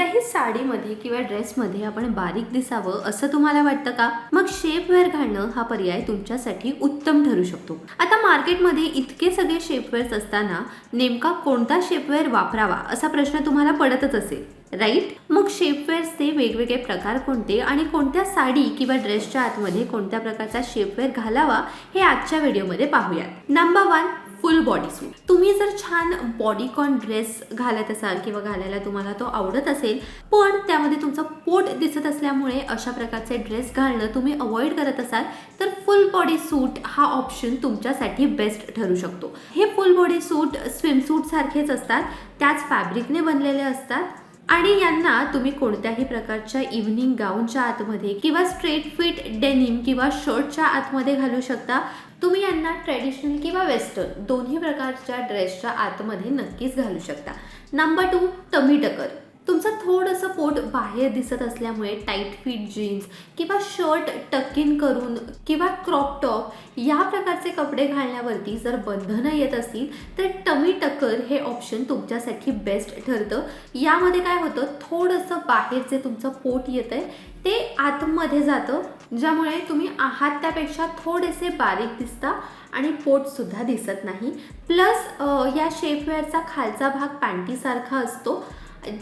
कोणत्याही साडीमध्ये किंवा ड्रेसमध्ये आपण बारीक दिसावं असं तुम्हाला वाटतं का? मग शेपवेअर घालणं हा पर्याय तुमच्यासाठी उत्तम ठरू शकतो। आता मार्केटमध्ये इतके सगळे शेपवेअर्स असताना नेमका कोणता शेपवेअर वापरावा असा प्रश्न तुम्हाला पडतच असेल, राईट? मग शेपवेअर्सचे वेगवेगळे प्रकार कोणते आणि कोणत्या साडी किंवा ड्रेसच्या आतमध्ये कोणत्या प्रकारचा शेपवेअर घालावा हे आजच्या व्हिडिओमध्ये पाहूयात। नंबर 1, फुल बॉडी सूट। तुम्ही जर छान बॉडीकॉन ड्रेस घालत असाल किंवा घालायला तुम्हाला तो आवडत असेल, पण त्यामध्ये तुमचं पोट दिसत असल्यामुळे अशा प्रकारचे ड्रेस घालणं तुम्ही अवॉइड करत असाल, तर फुल बॉडी सूट हा ऑप्शन तुमच्यासाठी बेस्ट ठरू शकतो। हे फुल बॉडी सूट स्विमसूट सारखेच असतात, त्याच फॅब्रिकने बनलेले असतात आणि यांना तुम्ही कोणत्याही प्रकारच्या इव्हनिंग गाऊनच्या आतमध्ये किंवा स्ट्रेट फिट डेनिम किंवा शर्टच्या आतमध्ये घालू शकता। तुम्ही यांना ट्रेडिशनल किंवा वेस्टर्न दोन्ही प्रकारच्या ड्रेसच्या आतमध्ये नक्कीच घालू शकता। नंबर 2, टमी टकर। तुमचं थोडंसं पोट बाहेर दिसत असल्यामुळे टाईट फिट जीन्स किंवा शर्ट टक इन करून किंवा क्रॉप टॉप या प्रकारचे कपडे घालण्यावरती जर बंधनं येत असतील तर टमी टकर हे ऑप्शन तुमच्यासाठी बेस्ट ठरतं। यामध्ये काय होतं, थोडंसं बाहेर जे तुमचं पोट येतंय ते आतमध्ये जातं, ज्यामुळे तुम्ही आहात त्यापेक्षा थोडेसे बारीक दिसता आणि पोट सुद्धा दिसत नाही। प्लस या शेपवेअरचा खालचा भाग पॅन्टीसारखा असतो,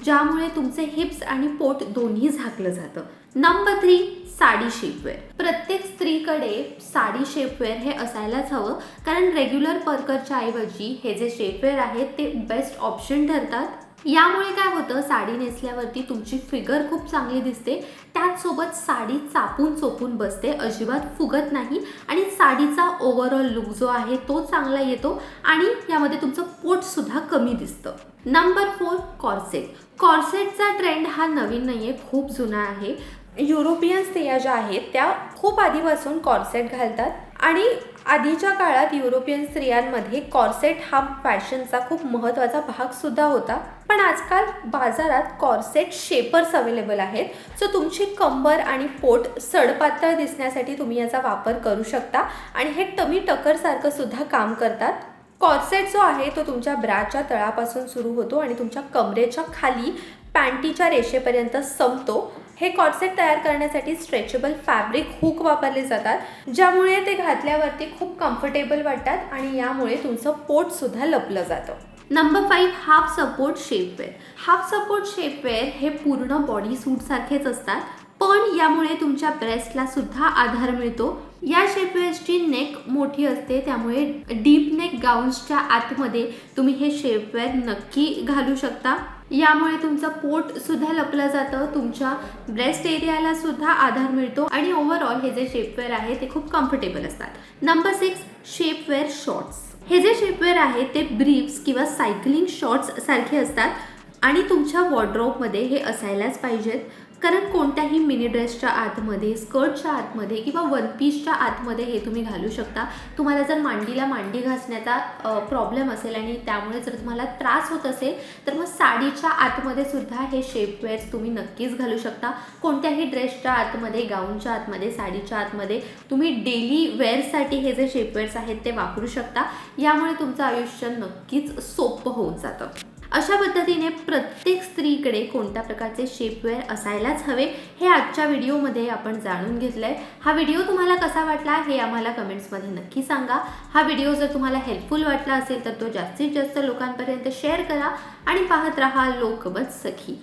ज्यामुळे तुमचे हिप्स आणि पोट दोन्ही झाकलं जातं। नंबर 3, साडी शेपवेअर। प्रत्येक स्त्रीकडे साडी शेपवेअर हे असायलाच हवं, कारण रेग्युलर परकरच्या ऐवजी हे जे शेपवेअर आहेत ते बेस्ट ऑप्शन ठरतात। यामुळे काय होतं, साडी नेसल्यावरती तुमची फिगर खूप चांगली दिसते, त्याचसोबत साडी चापून चोपून बसते, अजिबात फुगत नाही आणि साडीचा ओव्हरऑल लुक जो आहे तो चांगला येतो आणि यामध्ये तुमचं पोट सुद्धा कमी दिसतं। Number 4, corset. कॉर्सेटचा ट्रेंड हा नवीन नाहीये, खूप जुना आहे। युरोपियन स्त्रिया ज्या आहेत त्या खूप आधीपासून कॉर्सेट घालतात आणि आधीच्या काळात युरोपियन स्त्रियांमध्ये कॉर्सेट हा फॅशनचा खूप महत्त्वाचा भाग सुद्धा होता। पण आजकाल बाजारात कॉर्सेट शेपर्स अवेलेबल आहेत, सो तुमची कंबर आणि पोट सडपातळ दिसण्यासाठी तुम्ही याचा वापर करू शकता आणि हे टमी टकर सारखं सुद्धा काम करतात। कॉर्सेट जो आहे तो तुमच्या ब्राच्या तळापासून सुरू होतो आणि तुमच्या कमरेच्या खाली पॅन्टीच्या रेषेपर्यंत संपतो। हे कॉर्सेट तयार करण्यासाठी स्ट्रेचेबल फॅब्रिक हुक वापरले जातात, ज्यामुळे ते घातल्यावरती खूप कम्फर्टेबल वाटतात आणि यामुळे तुमचं पोट सुद्धा लपलं जातं। Number 5, half support शेपवेअर। Half support शेपवेअर हे पूर्ण बॉडी सूट सारखेच असतात, पण यामुळे तुमच्या ब्रेस्टला सुद्धा आधार मिळतो। या शेपवेअर्सची नेक मोठी असते, त्यामुळे डीप नेक गाऊन्सच्या आतमध्ये तुम्ही हे शेपवेअर नक्की घालू शकता। यामुळे तुमचं पोट सुद्धा लपलं जातं, तुमच्या ब्रेस्ट एरियाला सुद्धा आधार मिळतो आणि ओव्हरऑल हे जे शेपवेअर आहे ते खूप कम्फर्टेबल असतात। Number 6, शेपवेअर shorts. हे जे शेपवेअर आहे ते ब्रीफ्स किंवा सायकलिंग शॉर्ट्स सारखे असतात आणि तुमच्या वॉर्डरोबमध्ये हे असायलाच पाहिजेत, कारण कोणत्याही मिनी ड्रेसच्या आतमध्ये, स्कर्टच्या आतमध्ये किंवा वन पीसच्या आतमध्ये हे तुम्ही घालू शकता। तुम्हाला जर मांडीला मांडी घासण्याचा प्रॉब्लेम असेल आणि त्यामुळे जर तुम्हाला त्रास होत असेल तर मग साडीच्या आतमध्ये सुद्धा हे शेपवेअर्स तुम्ही नक्कीच घालू शकता। कोणत्याही ड्रेसच्या आतमध्ये, गाऊनच्या आतमध्ये, साडीच्या आतमध्ये तुम्ही डेली वेअरसाठी हे जे शेपवेअर्स आहेत ते वापरू शकता। यामुळे तुमचं आयुष्य नक्कीच सोपं होऊन जातं। अशा पद्धतीने प्रत्येक स्त्रीकडे कोणत्या प्रकारचे शेपवेअर असायलाच हवे हे आजच्या व्हिडिओमध्ये आपण जाणून घेतलंय। हा व्हिडिओ तुम्हाला कसा वाटला हे आम्हाला कमेंट्समध्ये नक्की सांगा। हा व्हिडिओ जर तुम्हाला हेल्पफुल वाटला असेल तर तो जास्तीत जास्त लोकांपर्यंत शेअर करा आणि पाहत रहा लोकमत सखी।